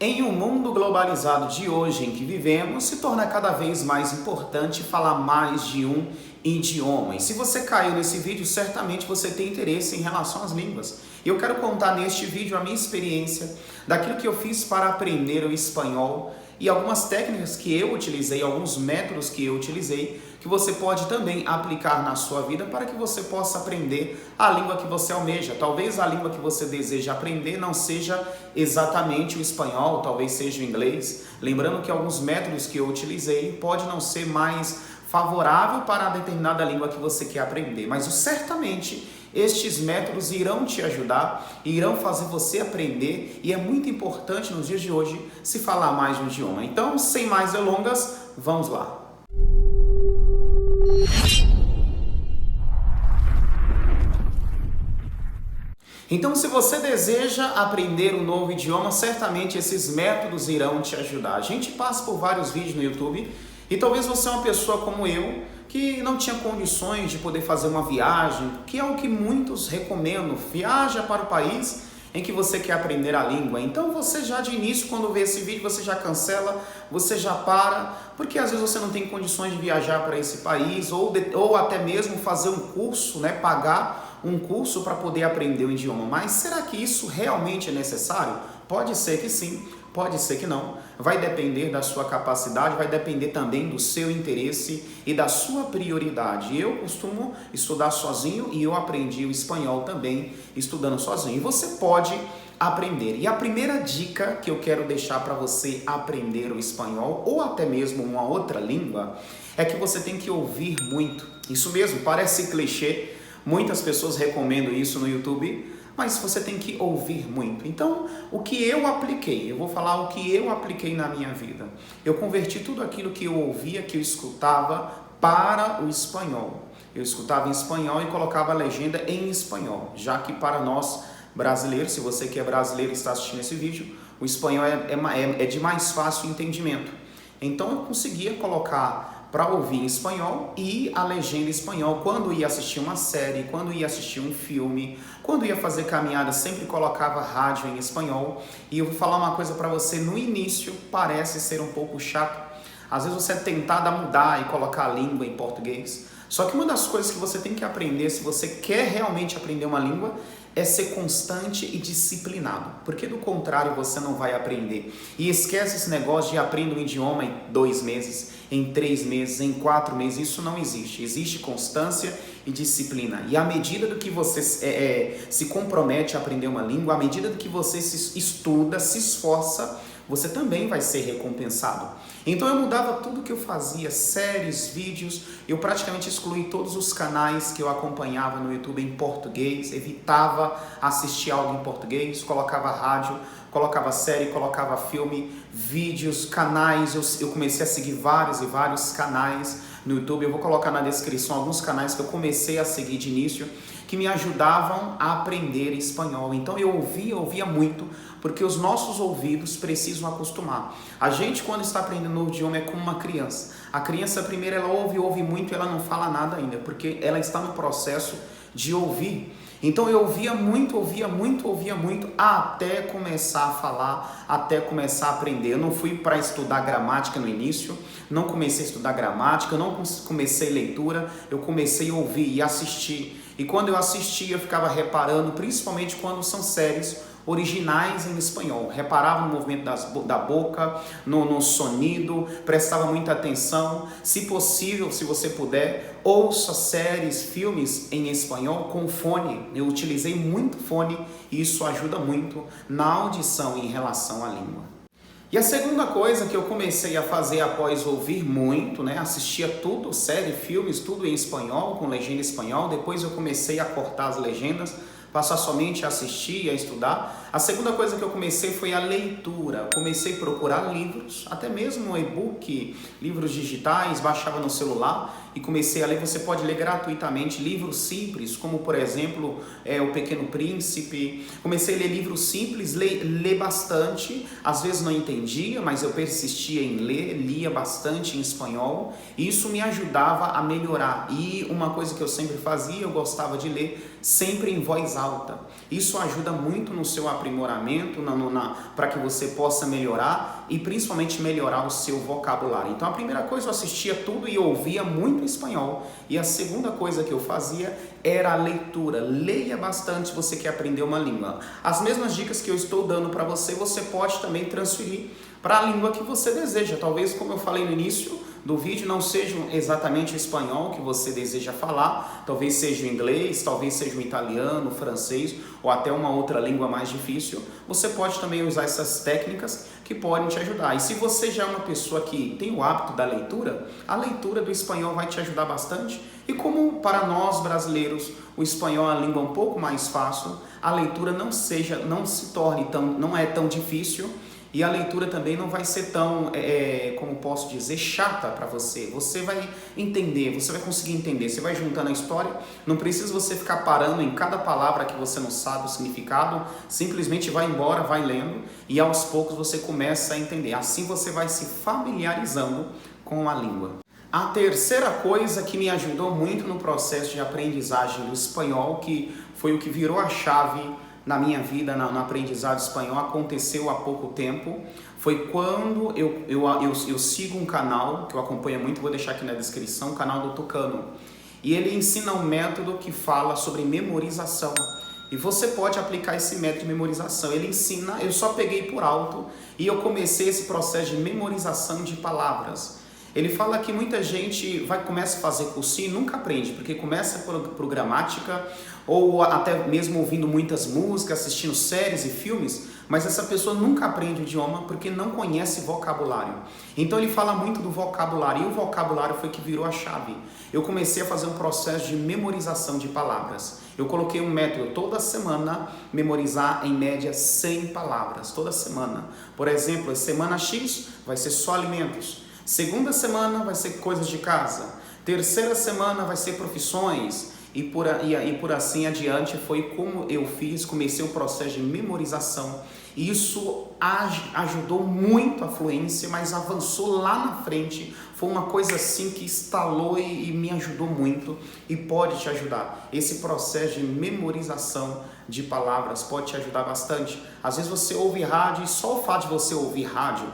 Em um mundo globalizado de hoje em que vivemos, se torna cada vez mais importante falar mais de um idioma. E se você caiu nesse vídeo, certamente você tem interesse em relação às línguas. Eu quero contar neste vídeo a minha experiência, daquilo que eu fiz para aprender o espanhol e algumas técnicas que eu utilizei, alguns métodos que eu utilizei, que você pode também aplicar na sua vida para que você possa aprender a língua que você almeja. Talvez a língua que você deseja aprender não seja exatamente o espanhol, talvez seja o inglês. Lembrando que alguns métodos que eu utilizei pode não ser mais favorável para a determinada língua que você quer aprender, mas certamente estes métodos irão te ajudar, irão fazer você aprender, e é muito importante nos dias de hoje se falar mais de um idioma. Então, sem mais delongas, vamos lá. Então, se você deseja aprender um novo idioma, certamente esses métodos irão te ajudar. A gente passa por vários vídeos no YouTube e talvez você é uma pessoa como eu, que não tinha condições de poder fazer uma viagem, que é o que muitos recomendam. Viaja para o país em que você quer aprender a língua. Então você já de início, quando vê esse vídeo, você já cancela, você já para, porque às vezes você não tem condições de viajar para esse país, ou até mesmo fazer um curso, pagar um curso para poder aprender o idioma. Mas será que isso realmente é necessário? Pode ser que sim, pode ser que não. Vai depender da sua capacidade, vai depender também do seu interesse e da sua prioridade. Eu costumo estudar sozinho e eu aprendi o espanhol também estudando sozinho. E você pode aprender. E a primeira dica que eu quero deixar para você aprender o espanhol ou até mesmo uma outra língua é que você tem que ouvir muito. Isso mesmo, parece clichê. Muitas pessoas recomendam isso no YouTube, mas você tem que ouvir muito. Então, o que eu apliquei, eu vou falar o que eu apliquei na minha vida. Eu converti tudo aquilo que eu ouvia, que eu escutava, para o espanhol. Eu escutava em espanhol e colocava a legenda em espanhol, já que para nós brasileiros, se você que é brasileiro e está assistindo esse vídeo, o espanhol é de mais fácil entendimento. Então, eu conseguia colocar para ouvir em espanhol e a legenda em espanhol quando ia assistir uma série, quando ia assistir um filme, quando ia fazer caminhada, sempre colocava rádio em espanhol. E eu vou falar uma coisa para você, no início parece ser um pouco chato, às vezes você é tentado a mudar e colocar a língua em português. Só que uma das coisas que você tem que aprender, se você quer realmente aprender uma língua, é ser constante e disciplinado, porque do contrário você não vai aprender. E esquece esse negócio de aprender um idioma em 2 meses, em 3 meses, em 4 meses, isso não existe. Existe constância e disciplina. E à medida do que você se compromete a aprender uma língua, à medida do que você se estuda, se esforça, você também vai ser recompensado. Então eu mudava tudo que eu fazia, séries, vídeos, eu praticamente excluí todos os canais que eu acompanhava no YouTube em português, evitava assistir algo em português, colocava rádio, colocava série, colocava filme, vídeos, canais, eu comecei a seguir vários e vários canais no YouTube. Eu vou colocar na descrição alguns canais que eu comecei a seguir de início, que me ajudavam a aprender espanhol. Então eu ouvia muito, porque os nossos ouvidos precisam acostumar. A gente, quando está aprendendo um novo idioma, é como uma criança. A criança primeiro ela ouve muito e ela não fala nada ainda, porque ela está no processo de ouvir. Então eu ouvia muito, até começar a falar, até começar a aprender. Eu não fui para estudar gramática no início, não comecei a estudar gramática, não comecei leitura, eu comecei a ouvir e assistir. E quando eu assistia, eu ficava reparando, principalmente quando são séries originais em espanhol. Reparava no movimento da boca, no sonido, prestava muita atenção. Se possível, se você puder, ouça séries, filmes em espanhol com fone. Eu utilizei muito fone e isso ajuda muito na audição em relação à língua. E a segunda coisa que eu comecei a fazer após ouvir muito, assistia tudo, série, filmes, tudo em espanhol, com legenda em espanhol. Depois eu comecei a cortar as legendas, passar somente a assistir e a estudar. A segunda coisa que eu comecei foi a leitura. Eu comecei a procurar livros, até mesmo e-book, livros digitais, baixava no celular e comecei a ler. Você pode ler gratuitamente livros simples, como por exemplo O Pequeno Príncipe. Comecei a ler livros simples, ler bastante. Às vezes não entendia, mas eu persistia em ler, lia bastante em espanhol. E isso me ajudava a melhorar. E uma coisa que eu sempre fazia, eu gostava de ler sempre em voz alta. Isso ajuda muito no seu aprendizado aprimoramento, para que você possa melhorar e principalmente melhorar o seu vocabulário. Então a primeira coisa, eu assistia tudo e ouvia muito espanhol. E a segunda coisa que eu fazia era a leitura. Leia bastante se você quer aprender uma língua. As mesmas dicas que eu estou dando para você, você pode também transferir para a língua que você deseja. Talvez, como eu falei no início do vídeo, não seja exatamente o espanhol que você deseja falar, talvez seja o inglês, talvez seja o italiano, o francês ou até uma outra língua mais difícil. Você pode também usar essas técnicas que podem te ajudar. E se você já é uma pessoa que tem o hábito da leitura, a leitura do espanhol vai te ajudar bastante. E como para nós brasileiros o espanhol é uma língua um pouco mais fácil, a leitura não é tão difícil. E a leitura também não vai ser tão, como posso dizer, chata para você. Você vai entender, você vai conseguir entender. Você vai juntando a história. Não precisa você ficar parando em cada palavra que você não sabe o significado. Simplesmente vai embora, vai lendo. E aos poucos você começa a entender. Assim você vai se familiarizando com a língua. A terceira coisa que me ajudou muito no processo de aprendizagem do espanhol, que foi o que virou a chave na minha vida, no aprendizado espanhol, aconteceu há pouco tempo, foi quando eu sigo um canal que eu acompanho muito, vou deixar aqui na descrição, o canal do Tucano. E ele ensina um método que fala sobre memorização. E você pode aplicar esse método de memorização. Ele ensina, eu só peguei por alto e eu comecei esse processo de memorização de palavras. Ele fala que muita gente começa a fazer cursinho e nunca aprende, porque começa por gramática ou até mesmo ouvindo muitas músicas, assistindo séries e filmes, mas essa pessoa nunca aprende o idioma porque não conhece vocabulário. Então ele fala muito do vocabulário e o vocabulário foi que virou a chave. Eu comecei a fazer um processo de memorização de palavras. Eu coloquei um método toda semana, memorizar em média 100 palavras, toda semana. Por exemplo, semana X vai ser só alimentos. Segunda semana vai ser coisas de casa. Terceira semana vai ser profissões. E por assim adiante foi como eu comecei o processo de memorização. E isso ajudou muito a fluência, mas avançou lá na frente. Foi uma coisa assim que estalou e me ajudou muito e pode te ajudar. Esse processo de memorização de palavras pode te ajudar bastante. Às vezes você ouve rádio e só o fato de você ouvir rádio,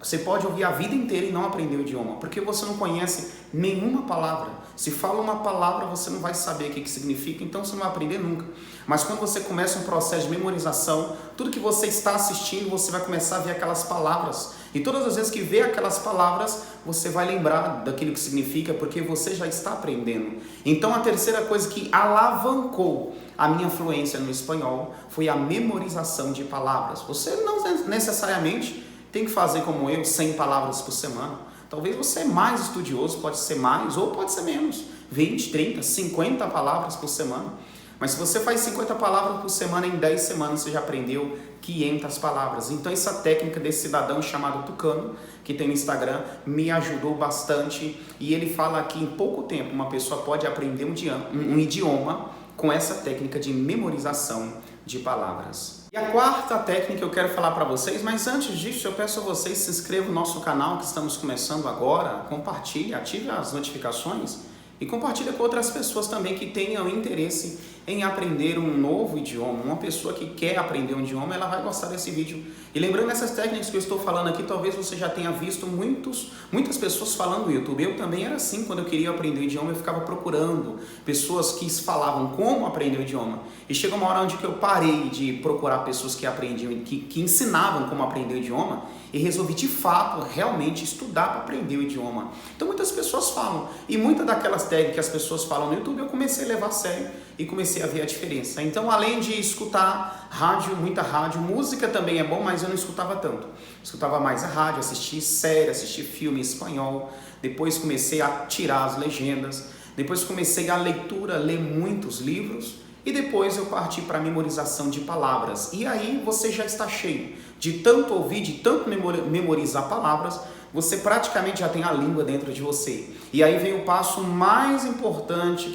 você pode ouvir a vida inteira e não aprender o idioma, porque você não conhece nenhuma palavra. Se fala uma palavra, você não vai saber o que significa, então você não vai aprender nunca. Mas quando você começa um processo de memorização, tudo que você está assistindo, você vai começar a ver aquelas palavras. E todas as vezes que vê aquelas palavras, você vai lembrar daquilo que significa, porque você já está aprendendo. Então a terceira coisa que alavancou a minha fluência no espanhol foi a memorização de palavras. Você não necessariamente tem que fazer como eu, 100 palavras por semana. Talvez você é mais estudioso, pode ser mais ou pode ser menos. 20, 30, 50 palavras por semana. Mas se você faz 50 palavras por semana, em 10 semanas você já aprendeu 500 palavras. Então essa técnica desse cidadão chamado Tucano, que tem no Instagram, me ajudou bastante. E ele fala que em pouco tempo uma pessoa pode aprender um idioma com essa técnica de memorização de palavras. E a quarta técnica que eu quero falar para vocês, mas antes disso eu peço a vocês se inscrevam no nosso canal que estamos começando agora, compartilhe, ative as notificações e compartilhe com outras pessoas também que tenham interesse em aprender um novo idioma. Uma pessoa que quer aprender um idioma, ela vai gostar desse vídeo. E lembrando essas técnicas que eu estou falando aqui, talvez você já tenha visto muitas pessoas falando no YouTube. Eu também era assim, quando eu queria aprender o idioma, eu ficava procurando pessoas que falavam como aprender o idioma. E chegou uma hora onde eu parei de procurar pessoas que aprendiam, que ensinavam como aprender o idioma, e resolvi de fato realmente estudar para aprender o idioma. Então muitas pessoas falam, e muitas daquelas técnicas que as pessoas falam no YouTube, eu comecei a levar a sério e comecei a ver a diferença. Então, além de escutar rádio, muita rádio, música também é bom, mas eu não escutava tanto. Escutava mais a rádio, assistir série, assistir filme em espanhol. Depois comecei a tirar as legendas. Depois comecei a leitura, ler muitos livros. E depois eu parti para a memorização de palavras. E aí você já está cheio de tanto ouvir, de tanto memorizar palavras, você praticamente já tem a língua dentro de você. E aí vem o passo mais importante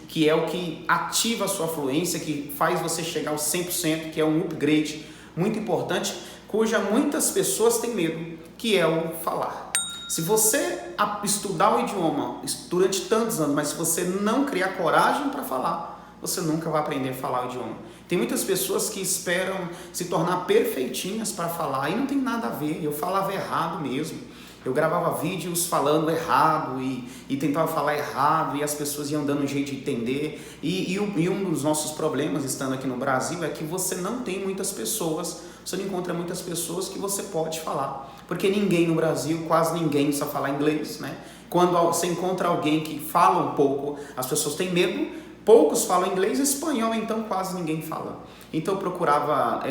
que é o que ativa a sua fluência, que faz você chegar aos 100%, que é um upgrade muito importante, cuja muitas pessoas têm medo, que é o falar. Se você estudar o idioma durante tantos anos, mas se você não criar coragem para falar, você nunca vai aprender a falar o idioma. Tem muitas pessoas que esperam se tornar perfeitinhas para falar e não tem nada a ver. Eu falava errado mesmo. Eu gravava vídeos falando errado e tentava falar errado e as pessoas iam dando um jeito de entender. E um dos nossos problemas estando aqui no Brasil é que você não tem muitas pessoas, você não encontra muitas pessoas que você pode falar. Porque ninguém no Brasil, quase ninguém sabe falar inglês, né? Quando você encontra alguém que fala um pouco, as pessoas têm medo. Poucos falam inglês e espanhol, então quase ninguém fala. Então eu procurava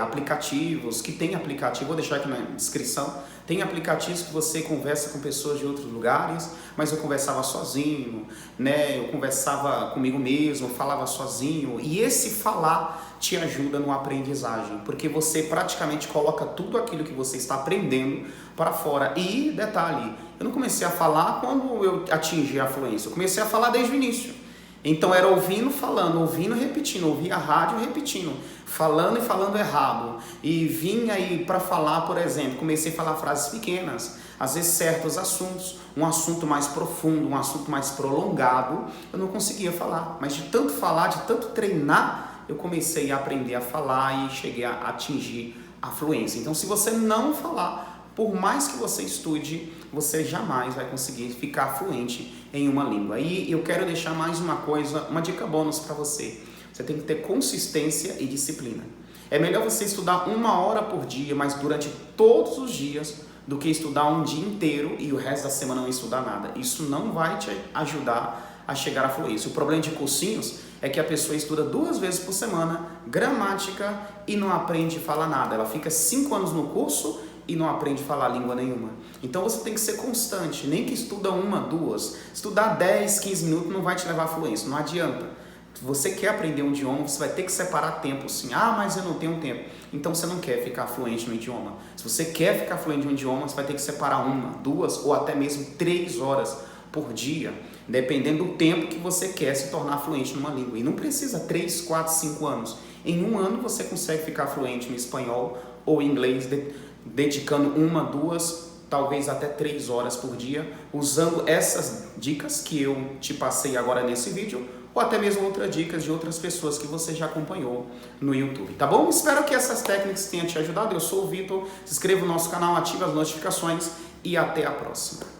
aplicativos, que tem aplicativo, vou deixar aqui na descrição, tem aplicativos que você conversa com pessoas de outros lugares, mas eu conversava sozinho, né? Eu conversava comigo mesmo, falava sozinho, e esse falar te ajuda no aprendizagem, porque você praticamente coloca tudo aquilo que você está aprendendo para fora. E detalhe, eu não comecei a falar quando eu atingi a fluência, eu comecei a falar desde o início. Então era ouvindo, falando, ouvindo, repetindo, ouvia a rádio repetindo, falando e falando errado. E vinha aí para falar, por exemplo, comecei a falar frases pequenas, às vezes certos assuntos, um assunto mais profundo, um assunto mais prolongado, eu não conseguia falar. Mas de tanto falar, de tanto treinar, eu comecei a aprender a falar e cheguei a atingir a fluência. Então se você não falar, por mais que você estude, você jamais vai conseguir ficar fluente em uma língua. E eu quero deixar mais uma coisa, uma dica bônus para você. Você tem que ter consistência e disciplina. É melhor você estudar 1 hora por dia, mas durante todos os dias, do que estudar um dia inteiro e o resto da semana não estudar nada. Isso não vai te ajudar a chegar à fluência. O problema de cursinhos é que a pessoa estuda 2 vezes por semana gramática e não aprende a falar nada. Ela fica 5 anos no curso e não aprende a falar língua nenhuma. Então você tem que ser constante, nem que estuda 1, 2. Estudar 10, 15 minutos não vai te levar à fluência, não adianta. Se você quer aprender um idioma, você vai ter que separar tempo sim. Ah, mas eu não tenho tempo. Então você não quer ficar fluente no idioma. Se você quer ficar fluente no idioma, você vai ter que separar 1, 2 ou até mesmo 3 horas por dia, dependendo do tempo que você quer se tornar fluente numa língua. E não precisa 3, 4, 5 anos. Em 1 ano você consegue ficar fluente no espanhol ou inglês, dedicando 1, 2, talvez até 3 horas por dia, usando essas dicas que eu te passei agora nesse vídeo, ou até mesmo outras dicas de outras pessoas que você já acompanhou no YouTube, tá bom? Espero que essas técnicas tenham te ajudado. Eu sou o Vitor, se inscreva no nosso canal, ative as notificações e até a próxima.